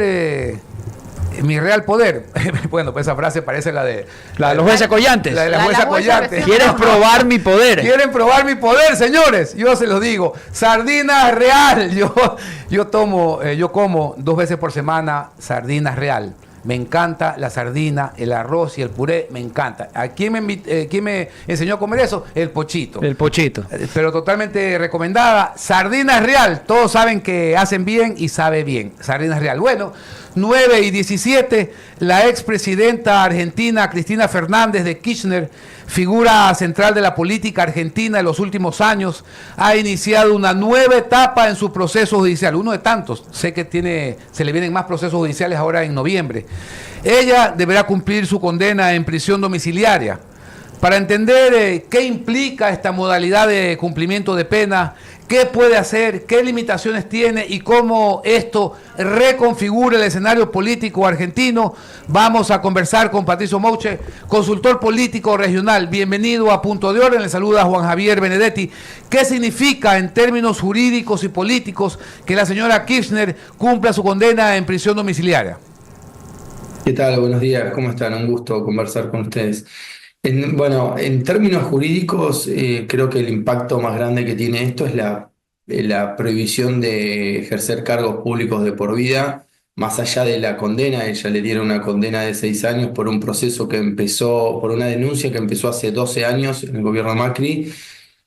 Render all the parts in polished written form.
ejercer mi real poder. Bueno, pues esa frase parece la de los jueces collantes. La de la jueza Collante. ¿Quieren probar mi poder? Quieren probar mi poder, señores. Yo se los digo. Sardina real. Yo como 2 veces por semana sardina real. Me encanta la sardina, el arroz y el puré, me encanta. ¿Quién me enseñó a comer eso? El Pochito. El Pochito. Pero totalmente recomendada. Sardina real. Todos saben que hacen bien y sabe bien. Sardina real. Bueno, 9:17, la expresidenta argentina Cristina Fernández de Kirchner, figura central de la política argentina en los últimos años, ha iniciado una nueva etapa en su proceso judicial, uno de tantos. Sé que se le vienen más procesos judiciales ahora en noviembre. Ella deberá cumplir su condena en prisión domiciliaria. Para entender qué implica esta modalidad de cumplimiento de pena, qué puede hacer, qué limitaciones tiene y cómo esto reconfigura el escenario político argentino, vamos a conversar con Patricio Mouche, consultor político regional. Bienvenido a Punto de Orden. Le saluda Juan Javier Benedetti. ¿Qué significa en términos jurídicos y políticos que la señora Kirchner cumpla su condena en prisión domiciliaria? ¿Qué tal? Buenos días, ¿cómo están? Un gusto conversar con ustedes. En términos jurídicos, creo que el impacto más grande que tiene esto es la prohibición de ejercer cargos públicos de por vida, más allá de la condena. Ella le dieron una condena de 6 años por un proceso que empezó, por una denuncia que empezó hace 12 años en el gobierno de Macri.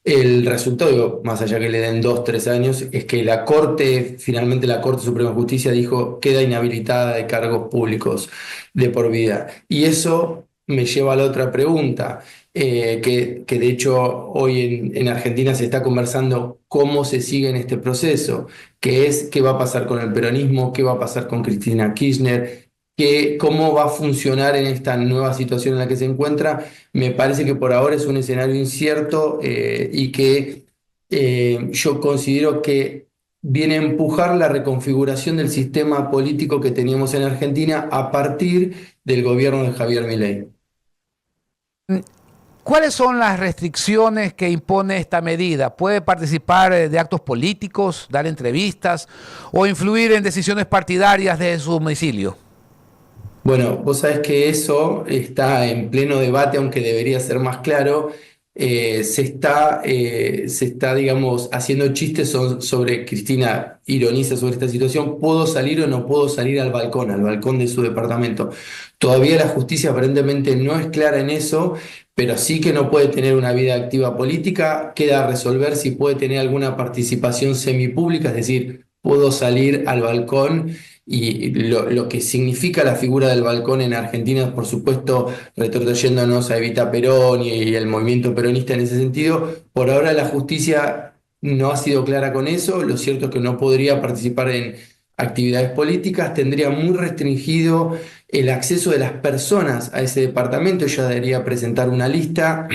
El resultado, más allá que le den 2, 3 años, es que finalmente la Corte Suprema de Justicia dijo queda inhabilitada de cargos públicos de por vida. Y eso me lleva a la otra pregunta, que de hecho hoy en Argentina se está conversando cómo se sigue en este proceso, que es qué va a pasar con el peronismo, qué va a pasar con Cristina Kirchner, cómo va a funcionar en esta nueva situación en la que se encuentra. Me parece que por ahora es un escenario incierto y que yo considero que viene a empujar la reconfiguración del sistema político que teníamos en Argentina a partir del gobierno de Javier Milei. ¿Cuáles son las restricciones que impone esta medida? ¿Puede participar de actos políticos, dar entrevistas o influir en decisiones partidarias de su domicilio? Bueno, vos sabés que eso está en pleno debate, aunque debería ser más claro. Se está, digamos, haciendo chistes sobre Cristina, ironiza sobre esta situación. ¿Puedo salir o no puedo salir al balcón de su departamento? Todavía la justicia aparentemente no es clara en eso, pero sí que no puede tener una vida activa política. Queda a resolver si puede tener alguna participación semipública, es decir, puedo salir al balcón. Y lo que significa la figura del balcón en Argentina, por supuesto, retrotrayéndonos a Evita Perón y el movimiento peronista en ese sentido, por ahora la justicia no ha sido clara con eso. Lo cierto es que no podría participar en actividades políticas, tendría muy restringido el acceso de las personas a ese departamento. Ella debería presentar una lista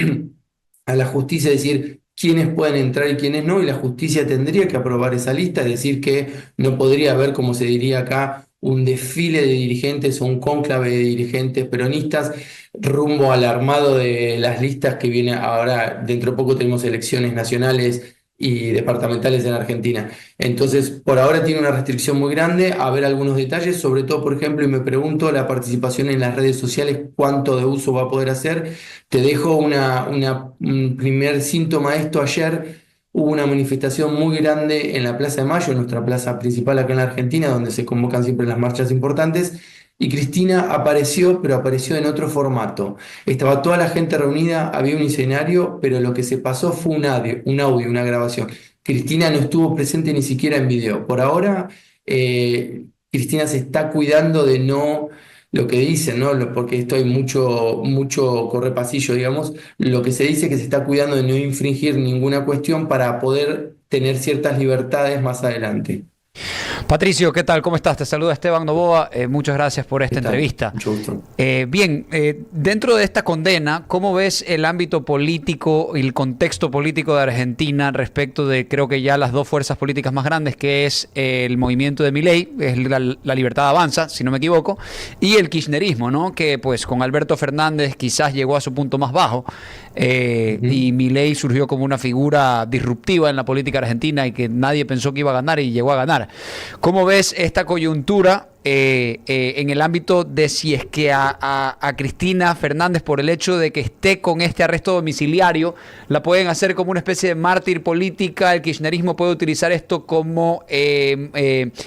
a la justicia, decir quiénes pueden entrar y quiénes no, y la justicia tendría que aprobar esa lista, es decir, que no podría haber, como se diría acá, un desfile de dirigentes o un cónclave de dirigentes peronistas rumbo al armado de las listas que viene ahora. Dentro de poco tenemos elecciones nacionales y departamentales en Argentina. Entonces, por ahora tiene una restricción muy grande. A ver algunos detalles, sobre todo, por ejemplo, y me pregunto, la participación en las redes sociales, ¿cuánto de uso va a poder hacer? Te dejo un primer síntoma de esto. Ayer hubo una manifestación muy grande en la Plaza de Mayo, nuestra plaza principal acá en la Argentina, donde se convocan siempre las marchas importantes, y Cristina apareció, pero apareció en otro formato. Estaba toda la gente reunida, había un escenario, pero lo que se pasó fue un audio, una grabación. Cristina no estuvo presente ni siquiera en video. Por ahora, Cristina se está cuidando de no, lo que dicen, ¿no? Porque esto hay mucho correpasillo, digamos. Lo que se dice es que se está cuidando de no infringir ninguna cuestión para poder tener ciertas libertades más adelante. Patricio, ¿qué tal? ¿Cómo estás? Te saluda Esteban Novoa. Muchas gracias por esta entrevista. Mucho gusto. Bien, dentro de esta condena, ¿cómo ves el ámbito político y el contexto político de Argentina respecto de, creo que ya las dos fuerzas políticas más grandes, que es el movimiento de Milei, es la Libertad Avanza, si no me equivoco, y el kirchnerismo, ¿no? Que pues con Alberto Fernández quizás llegó a su punto más bajo, y Milei surgió como una figura disruptiva en la política argentina y que nadie pensó que iba a ganar y llegó a ganar. ¿Cómo ves esta coyuntura en el ámbito de si es que a Cristina Fernández, por el hecho de que esté con este arresto domiciliario, la pueden hacer como una especie de mártir política. El kirchnerismo puede utilizar esto como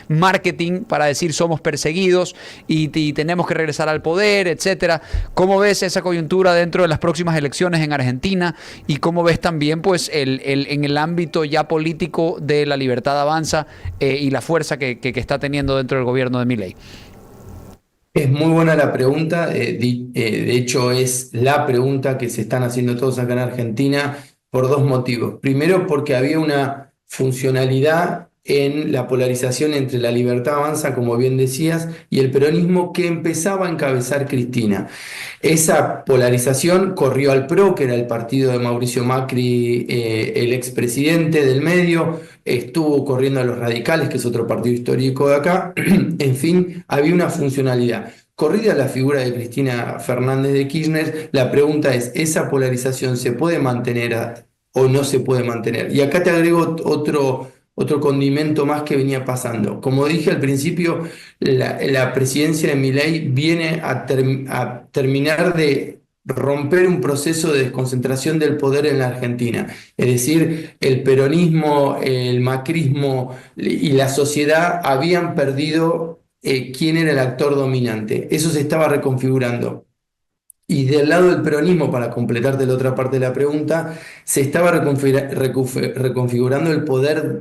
marketing para decir somos perseguidos y tenemos que regresar al poder, etcétera. ¿Cómo ves esa coyuntura dentro de las próximas elecciones en Argentina? Y cómo ves también pues en el ámbito ya político de La Libertad Avanza y la fuerza que está teniendo dentro del gobierno de Milei. Es muy buena la pregunta, de hecho es la pregunta que se están haciendo todos acá en Argentina por dos motivos. Primero, porque había una funcionalidad en la polarización entre La Libertad Avanza, como bien decías, y el peronismo que empezaba a encabezar Cristina. Esa polarización corrió al PRO, que era el partido de Mauricio Macri, el expresidente del medio, estuvo corriendo a los radicales, que es otro partido histórico de acá. En fin, había una funcionalidad. Corrida la figura de Cristina Fernández de Kirchner, la pregunta es, ¿esa polarización se puede mantener o no se puede mantener? Y acá te agrego otro condimento más que venía pasando. Como dije al principio, la presidencia de Milei viene a terminar de romper un proceso de desconcentración del poder en la Argentina. Es decir, el peronismo, el macrismo y la sociedad habían perdido quién era el actor dominante. Eso se estaba reconfigurando. Y del lado del peronismo, para completarte la otra parte de la pregunta, se estaba reconfigurando el poder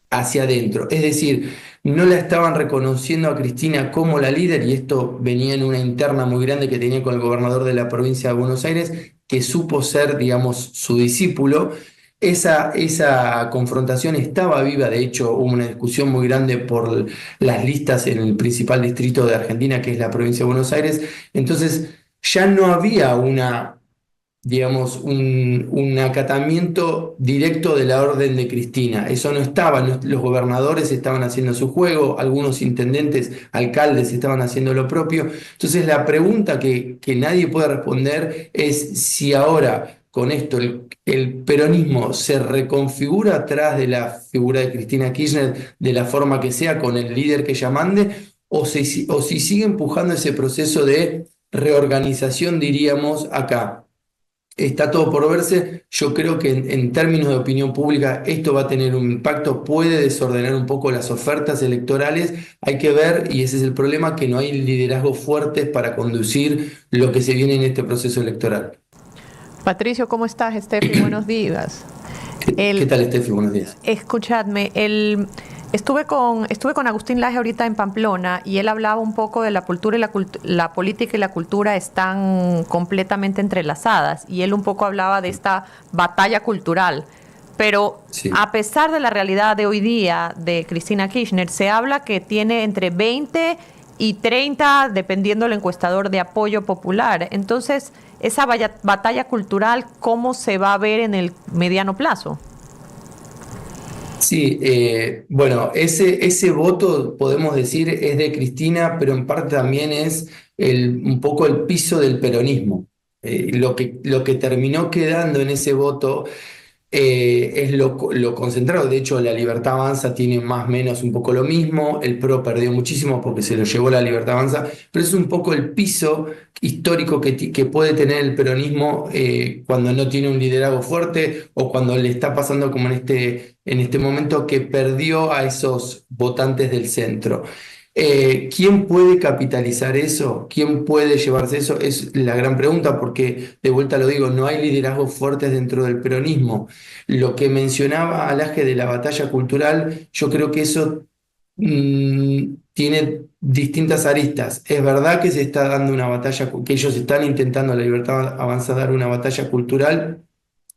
hacia adentro. Es decir, no la estaban reconociendo a Cristina como la líder, y esto venía en una interna muy grande que tenía con el gobernador de la provincia de Buenos Aires, que supo ser, digamos, su discípulo. Esa confrontación estaba viva, de hecho hubo una discusión muy grande por las listas en el principal distrito de Argentina, que es la provincia de Buenos Aires. Entonces ya no había digamos, un acatamiento directo de la orden de Cristina. Eso no estaba, los gobernadores estaban haciendo su juego, algunos intendentes, alcaldes estaban haciendo lo propio. Entonces la pregunta que nadie puede responder es si ahora con esto el peronismo se reconfigura atrás de la figura de Cristina Kirchner de la forma que sea, con el líder que ella mande, o si sigue empujando ese proceso de reorganización, diríamos acá. Está todo por verse. Yo creo que en términos de opinión pública esto va a tener un impacto, puede desordenar un poco las ofertas electorales. Hay que ver, y ese es el problema, que no hay liderazgos fuertes para conducir lo que se viene en este proceso electoral. Patricio, ¿cómo estás? Steffi, buenos días. ¿Qué tal, Steffi? Buenos días. Escuchadme, estuve con Agustín Laje ahorita en Pamplona y él hablaba un poco de la cultura y la política y la cultura están completamente entrelazadas, y él un poco hablaba de esta batalla cultural. Pero sí, a pesar de la realidad de hoy día de Cristina Kirchner, se habla que tiene entre 20 y 30, dependiendo del encuestador, de apoyo popular. Entonces, esa batalla cultural, ¿cómo se va a ver en el mediano plazo? Sí, bueno, ese voto, podemos decir, es de Cristina, pero en parte también es un poco el piso del peronismo. Lo que terminó quedando en ese voto es lo concentrado. De hecho, La Libertad Avanza tiene más o menos un poco lo mismo. El PRO perdió muchísimo porque se lo llevó La Libertad Avanza, pero es un poco el piso histórico que puede tener el peronismo cuando no tiene un liderazgo fuerte, o cuando le está pasando como en este momento, que perdió a esos votantes del centro. ¿Quién puede capitalizar eso? ¿Quién puede llevarse eso? Es la gran pregunta, porque, de vuelta lo digo, no hay liderazgos fuertes dentro del peronismo. Lo que mencionaba Alaje de la batalla cultural, yo creo que eso tiene distintas aristas. Es verdad que se está dando una batalla, que ellos están intentando, La Libertad Avanza, dar una batalla cultural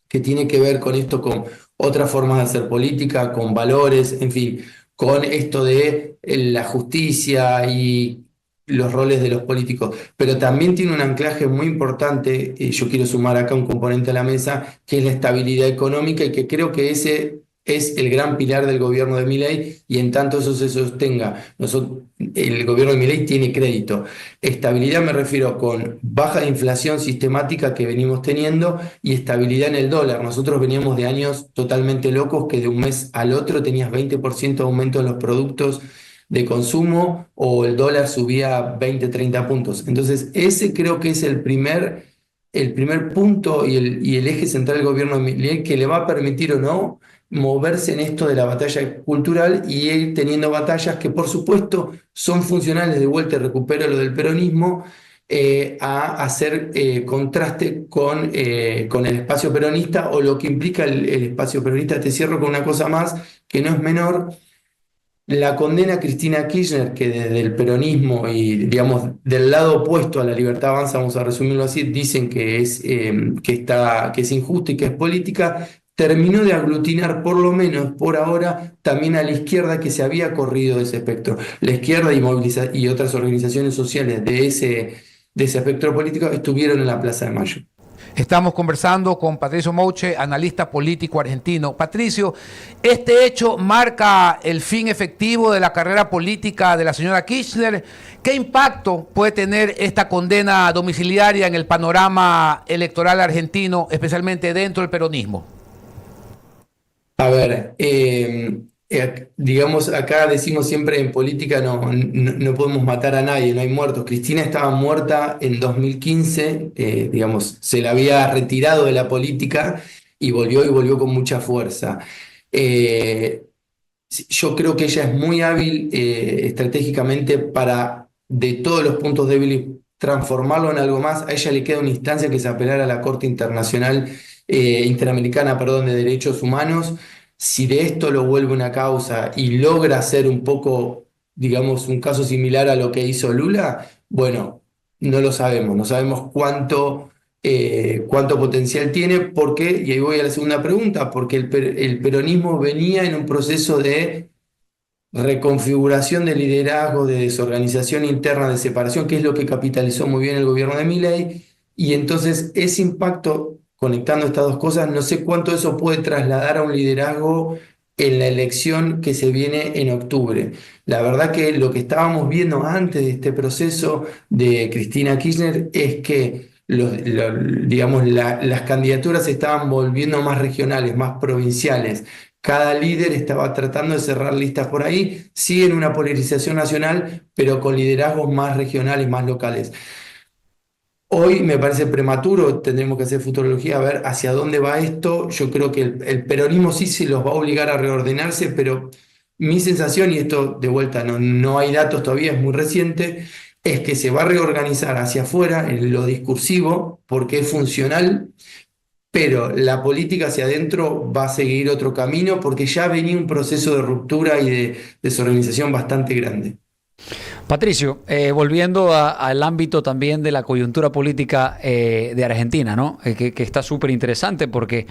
que tiene que ver con esto, con otras formas de hacer política, con valores, en fin, con esto de la justicia y los roles de los políticos, pero también tiene un anclaje muy importante, y yo quiero sumar acá un componente a la mesa, que es la estabilidad económica, y que creo que ese es el gran pilar del gobierno de Milei, y en tanto eso se sostenga, el gobierno de Milei tiene crédito. Estabilidad me refiero con baja de inflación sistemática que venimos teniendo, y estabilidad en el dólar. Nosotros veníamos de años totalmente locos, que de un mes al otro tenías 20% de aumento en los productos de consumo o el dólar subía 20, 30 puntos. Entonces, ese creo que es el primer punto y el eje central del gobierno de Milei que le va a permitir o no moverse en esto de la batalla cultural y ir teniendo batallas que por supuesto son funcionales, de vuelta recupero lo del peronismo, a hacer contraste con el espacio peronista o lo que implica el espacio peronista. Te cierro con una cosa más que no es menor. La condena a Cristina Kirchner, que desde el peronismo y, digamos, del lado opuesto a La Libertad Avanza, vamos a resumirlo así, dicen que es injusta y que es política, terminó de aglutinar, por lo menos por ahora, también a la izquierda que se había corrido de ese espectro. La izquierda y otras organizaciones sociales de ese espectro político estuvieron en la Plaza de Mayo. Estamos conversando con Patricio Mouche, analista político argentino. Patricio, ¿este hecho marca el fin efectivo de la carrera política de la señora Kirchner? ¿Qué impacto puede tener esta condena domiciliaria en el panorama electoral argentino, especialmente dentro del peronismo? A ver, digamos, acá decimos siempre en política no podemos matar a nadie, no hay muertos. Cristina estaba muerta en 2015, digamos, se la había retirado de la política y volvió con mucha fuerza. Yo creo que ella es muy hábil estratégicamente para, de todos los puntos débiles, transformarlo en algo más. A ella le queda una instancia que es apelar a la Corte Interamericana, perdón, de Derechos Humanos. Si de esto lo vuelve una causa y logra hacer un poco, digamos, un caso similar a lo que hizo Lula, bueno, no sabemos cuánto potencial tiene, porque, y ahí voy a la segunda pregunta, porque el peronismo venía en un proceso de reconfiguración de liderazgo, de desorganización interna, de separación, que es lo que capitalizó muy bien el gobierno de Milei, y entonces ese impacto, conectando estas dos cosas, no sé cuánto eso puede trasladar a un liderazgo en la elección que se viene en octubre. La verdad que lo que estábamos viendo antes de este proceso de Cristina Kirchner es que digamos, las candidaturas se estaban volviendo más regionales, más provinciales. Cada líder estaba tratando de cerrar listas por ahí, sí en una polarización nacional, pero con liderazgos más regionales, más locales. Hoy me parece prematuro, tendremos que hacer futurología, a ver hacia dónde va esto. Yo creo que el peronismo sí se los va a obligar a reordenarse, pero mi sensación, y esto de vuelta no hay datos todavía, es muy reciente, es que se va a reorganizar hacia afuera en lo discursivo, porque es funcional, pero la política hacia adentro va a seguir otro camino, porque ya venía un proceso de ruptura y de desorganización bastante grande. Patricio, volviendo al ámbito también de la coyuntura política de Argentina, ¿no? Que está súper interesante porque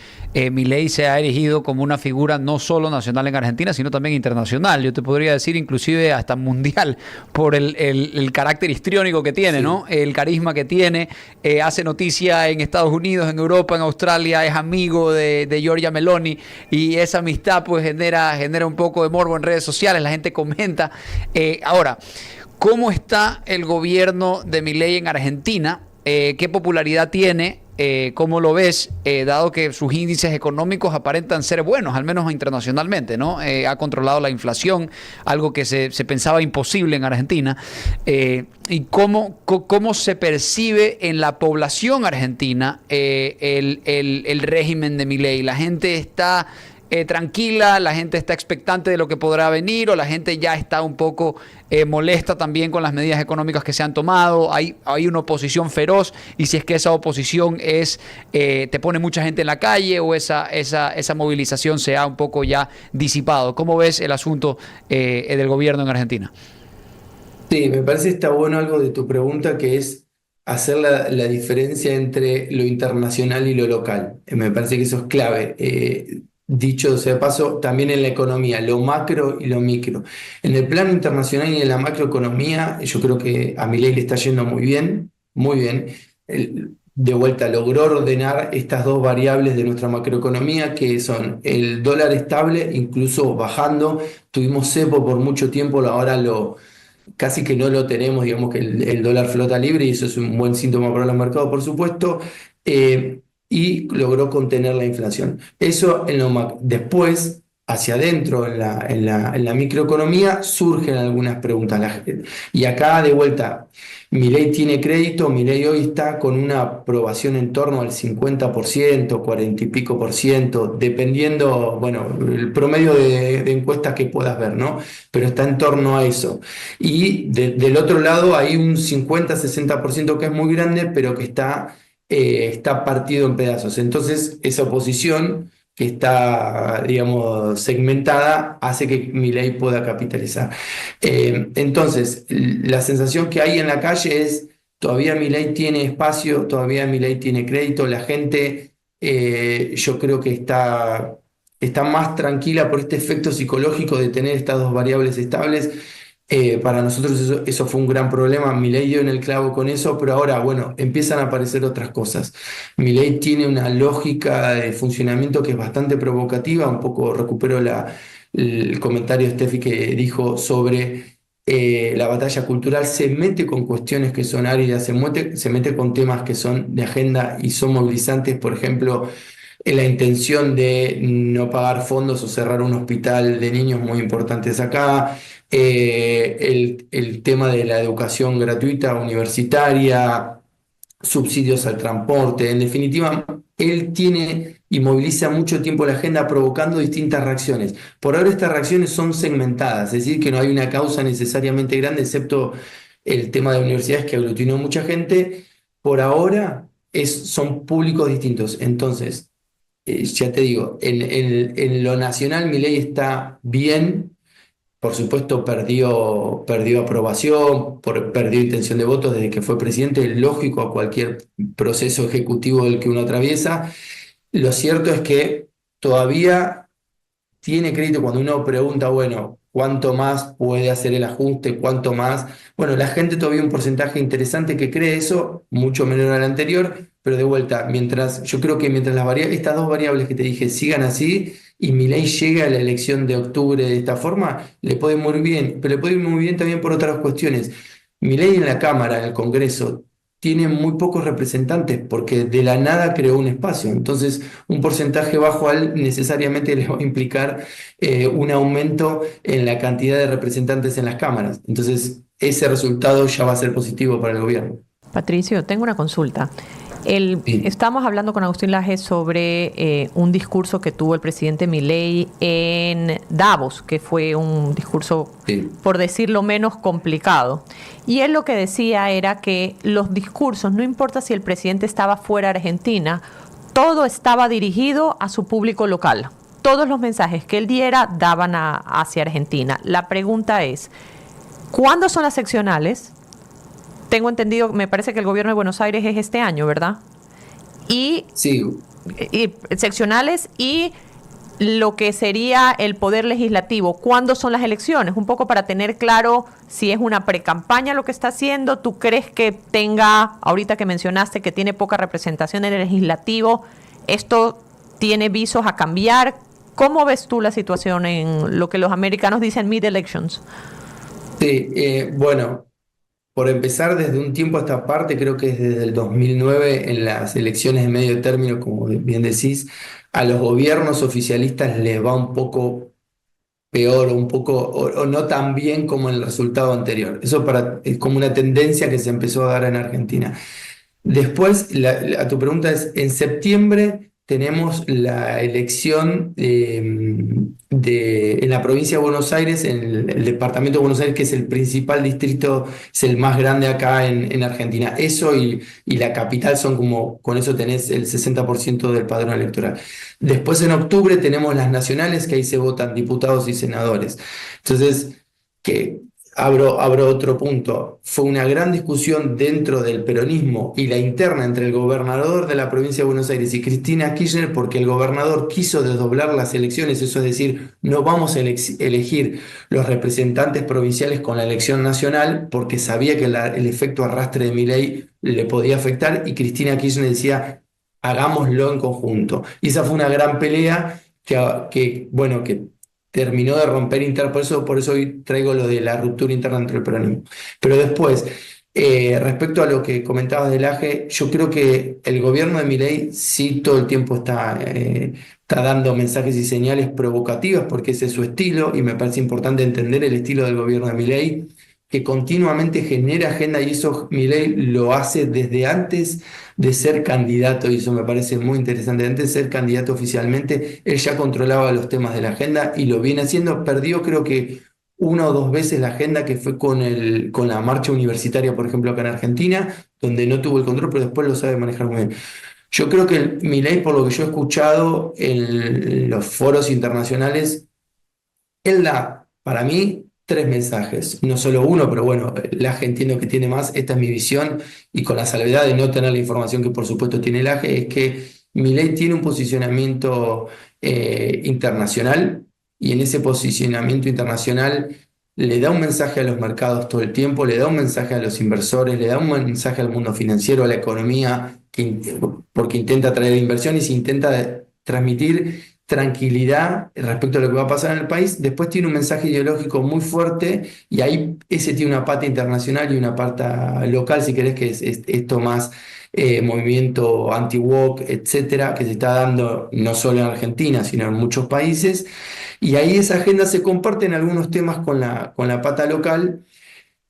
Milei se ha erigido como una figura no solo nacional en Argentina, sino también internacional. Yo te podría decir inclusive hasta mundial por el carácter histriónico que tiene, sí, ¿no? El carisma que tiene, hace noticia en Estados Unidos, en Europa, en Australia, es amigo de Giorgia Meloni y esa amistad pues genera un poco de morbo en redes sociales, la gente comenta. Ahora, ¿cómo está el gobierno de Milei en Argentina? ¿Qué popularidad tiene? ¿Cómo lo ves? Dado que sus índices económicos aparentan ser buenos, al menos internacionalmente, ¿no? Ha controlado la inflación, algo que se pensaba imposible en Argentina. ¿Y cómo se percibe en la población argentina el régimen de Milei? ¿La gente está tranquila, la gente está expectante de lo que podrá venir, o la gente ya está un poco molesta también con las medidas económicas que se han tomado? Hay una oposición feroz, y si es que esa oposición te pone mucha gente en la calle, o esa movilización se ha un poco ya disipado. ¿Cómo ves el asunto del gobierno en Argentina? Sí, me parece que está bueno algo de tu pregunta, que es hacer la diferencia entre lo internacional y lo local. Me parece que eso es clave. Dicho sea de paso, también en la economía, lo macro y lo micro. En el plano internacional y en la macroeconomía, yo creo que a Milei le está yendo muy bien, muy bien. De vuelta, logró ordenar estas dos variables de nuestra macroeconomía, que son el dólar estable, incluso bajando. Tuvimos cepo por mucho tiempo, ahora casi que no lo tenemos, digamos que el dólar flota libre, y eso es un buen síntoma para los mercados, por supuesto. Y logró contener la inflación. Eso después, hacia adentro en la microeconomía, surgen algunas preguntas. Y acá de vuelta, Milei tiene crédito, Milei hoy está con una aprobación en torno al 50%, 40 y pico por ciento, dependiendo, bueno, el promedio de encuestas que puedas ver, ¿no? Pero está en torno a eso. Y del otro lado hay un 50-60% que es muy grande, pero que está partido en pedazos. Entonces, esa oposición que está, digamos, segmentada, hace que Milei pueda capitalizar. Entonces, la sensación que hay en la calle es, todavía Milei tiene espacio, todavía Milei tiene crédito, la gente yo creo que está más tranquila por este efecto psicológico de tener estas dos variables estables. Para nosotros eso fue un gran problema. Milei dio en el clavo con eso, pero ahora, bueno, empiezan a aparecer otras cosas. Milei tiene una lógica de funcionamiento que es bastante provocativa. Un poco recupero el comentario de Steffi que dijo sobre la batalla cultural. Se mete con cuestiones que son áridas, se mete con temas que son de agenda y son movilizantes. Por ejemplo, la intención de no pagar fondos o cerrar un hospital de niños muy importantes acá, el tema de la educación gratuita universitaria, subsidios al transporte. En definitiva, él tiene y moviliza mucho tiempo la agenda provocando distintas reacciones. Por ahora estas reacciones son segmentadas, es decir, que no hay una causa necesariamente grande, excepto el tema de universidades que aglutinó mucha gente. Por ahora son públicos distintos. Entonces, ya te digo, en lo nacional Milei está bien, por supuesto perdió aprobación, perdió intención de votos desde que fue presidente, lógico a cualquier proceso ejecutivo del que uno atraviesa. Lo cierto es que todavía tiene crédito cuando uno pregunta, bueno, ¿cuánto más puede hacer el ajuste? ¿Cuánto más? Bueno, la gente todavía un porcentaje interesante que cree eso, mucho menor al anterior, pero de vuelta, yo creo que mientras estas dos variables que te dije sigan así y Milei llegue a la elección de octubre de esta forma, le puede ir muy bien, pero le puede ir muy bien también por otras cuestiones. Milei en la Cámara, en el Congreso, tiene muy pocos representantes porque de la nada creó un espacio. Entonces, un porcentaje bajo a él necesariamente le va a implicar un aumento en la cantidad de representantes en las cámaras. Entonces, ese resultado ya va a ser positivo para el gobierno. Patricio, tengo una consulta. Sí. Estamos hablando con Agustín Laje sobre un discurso que tuvo el presidente Milei en Davos, que fue un discurso, Sí. por decirlo menos, complicado. Y él lo que decía era que los discursos, no importa si el presidente estaba fuera de Argentina, todo estaba dirigido a su público local. Todos los mensajes que él diera daban hacia Argentina. La pregunta es, ¿cuándo son las seccionales? Tengo entendido, me parece que el gobierno de Buenos Aires es este año, ¿verdad? Y Sí, seccionales y lo que sería el poder legislativo. ¿Cuándo son las elecciones? Un poco para tener claro si es una precampaña lo que está haciendo. ¿Tú crees que tenga, ahorita que mencionaste que tiene poca representación en el legislativo, esto tiene visos a cambiar? ¿Cómo ves tú la situación en lo que los americanos dicen mid-elections? sí, bueno. Por empezar, desde un tiempo a esta parte, creo que es desde el 2009, en las elecciones de medio término, como bien decís, a los gobiernos oficialistas les va un poco peor o no tan bien como en el resultado anterior. Eso es como una tendencia que se empezó a dar en Argentina. Después, a tu pregunta es, en septiembre tenemos la elección en la provincia de Buenos Aires, en el departamento de Buenos Aires, que es el principal distrito, es el más grande acá en Argentina. Eso y la capital son como, con eso tenés el 60% del padrón electoral. Después en octubre tenemos las nacionales, que ahí se votan diputados y senadores. Entonces, que abro otro punto. Fue una gran discusión dentro del peronismo y la interna entre el gobernador de la provincia de Buenos Aires y Cristina Kirchner, porque el gobernador quiso desdoblar las elecciones, eso es decir, no vamos a elegir los representantes provinciales con la elección nacional, porque sabía que el efecto arrastre de Milei le podía afectar, y Cristina Kirchner decía, hagámoslo en conjunto. Y esa fue una gran pelea que terminó de romper interna, por eso hoy traigo lo de la ruptura interna entre el peronismo. Pero después, Respecto a lo que comentabas del AGE, yo creo que el gobierno de Milei sí todo el tiempo está dando mensajes y señales provocativas porque ese es su estilo y me parece importante entender el estilo del gobierno de Milei, que continuamente genera agenda y eso Milei lo hace desde antes de ser candidato y eso me parece muy interesante. Antes de ser candidato oficialmente, él ya controlaba los temas de la agenda y lo viene haciendo. Perdió creo que una o dos veces la agenda que fue con la marcha universitaria, por ejemplo, acá en Argentina, donde no tuvo el control, pero después lo sabe manejar muy bien. Yo creo que Milei, por lo que yo he escuchado en los foros internacionales, él da, para mí, tres mensajes. No solo uno, pero bueno, el AGE entiendo que tiene más. Esta es mi visión y con la salvedad de no tener la información que por supuesto tiene el AGE, es que Milei tiene un posicionamiento internacional y en ese posicionamiento internacional le da un mensaje a los mercados todo el tiempo, le da un mensaje a los inversores, le da un mensaje al mundo financiero, a la economía, porque intenta atraer inversiones, intenta transmitir tranquilidad respecto a lo que va a pasar en el país. Después tiene un mensaje ideológico muy fuerte y ahí ese tiene una pata internacional y una pata local, si querés, que es esto más movimiento anti-woke, etcétera, que se está dando no solo en Argentina, sino en muchos países. Y ahí esa agenda se comparte en algunos temas con la pata local,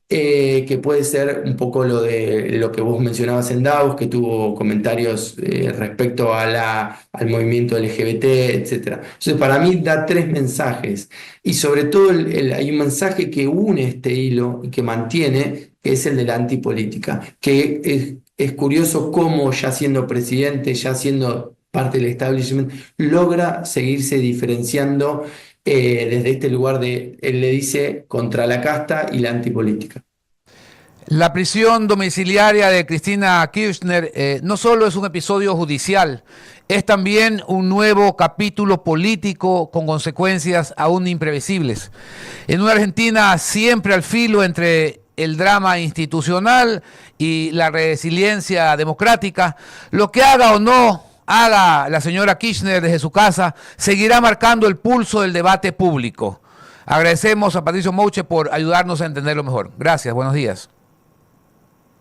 que puede ser un poco lo de lo que vos mencionabas en Davos, que tuvo comentarios respecto al movimiento LGBT, etcétera. Entonces, para mí da tres mensajes y sobre todo hay un mensaje que une este hilo y que mantiene, que es el de la antipolítica, que es curioso cómo ya siendo presidente, ya siendo parte del establishment, logra seguirse diferenciando desde este lugar él le dice, contra la casta y la antipolítica. La prisión domiciliaria de Cristina Kirchner no solo es un episodio judicial, es también un nuevo capítulo político con consecuencias aún imprevisibles. En una Argentina siempre al filo entre el drama institucional y la resiliencia democrática, lo que haga o no haga la señora Kirchner desde su casa seguirá marcando el pulso del debate público. Agradecemos a Patricio Mouche por ayudarnos a entenderlo mejor. Gracias, buenos días.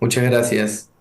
Muchas gracias.